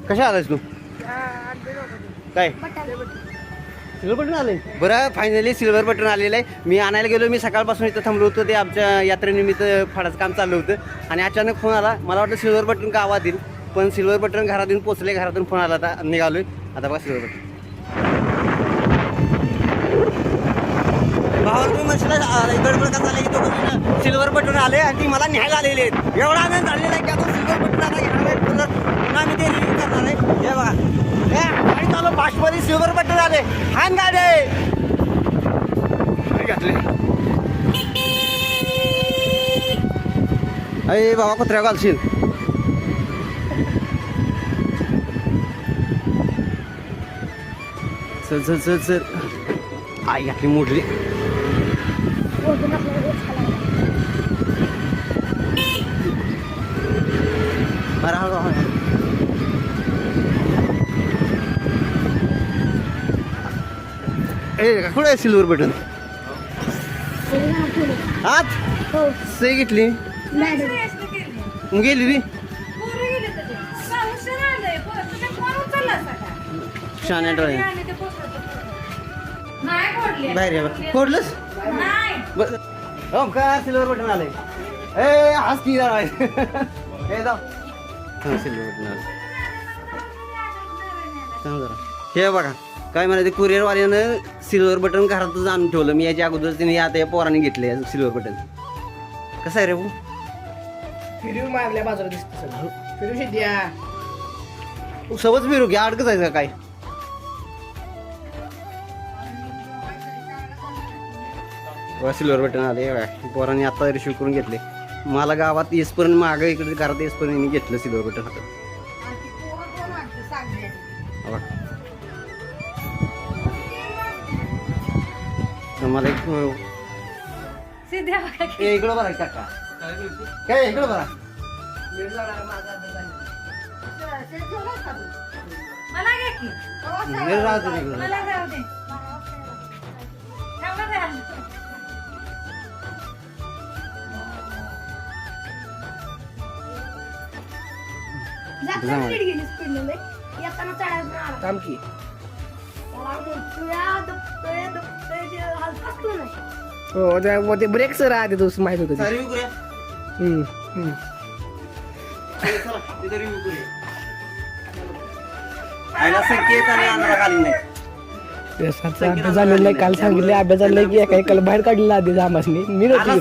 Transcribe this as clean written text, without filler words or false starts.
कशा आलास तू काय सिल्वर बटन आले बरं फायनली सिल्वर बटन आलेलं आहे. मी आणायला गेलो मी सकाळपासून इथं थांबलो होतो ते आमच्या यात्रेनिमित्त फाडाचं काम चाललं होतं आणि अचानक फोन आला. मला वाटतं सिल्वर बटन गावात येईल पण सिल्वर बटन घरात येऊन पोचले. घरातून फोन आला आता निघालोय आता बघा सिल्वर बटन. भावाला तुम्ही म्हणशील गडबड का झालं की तो सिल्वर बटन आले आणि ती मला न्यायला आलेले आहेत. एवढा आनंद झालेला आहे की आता सिल्वर बटन आता घेणार आहे पुन्हा मी ते रिव्ह्यू करणार आहे. हे बघा गाडी चालू बाशमध्ये सिल्वर बटन आले हान गाडी घातले. अरे बाबा कुत्र्या घालशील चल चल चल चल आई घातली मोडली. ए कुठे आहे सिल्वर बटन आत सही घेतली गेली ती शाने डोळे बाहेर फोडलंच हो का सिल्वर बटन आलंय. ए आज की जरा हे जाऊ सिल्वर बटन आलं सांग जरा. हे बघा काय म्हणायचं कुरिअरवाल्यानं सिल्वर बटन घरातच आणून ठेवलं. मी याच्या अगोदर तिने आता या पोराने घेतले सिल्वर बटन. कसं आहे रे भाऊ फिरू मागल्या बाजूला दिसत सगळं फिरू शिद्या सबच फिरू घ्या अडकच आहे का काय. सिल्वर बटन आले पोराने आता रिसिव्ह करून घेतले. मला गावात येसपर्यंत मागं इकडे घरात येसपर्यंत घेतलं सिल्वर बटन हातात. मला एक इकडं बरा काका काय इकडं बरा काम की हो ते ब्रेक सर आधी तू माहित होत. अभ्यास झालेला नाही काल सांगितलं अभ्यास झालाय की एका एकाला बाहेर काढलेला आधी आमासनी मी कुठं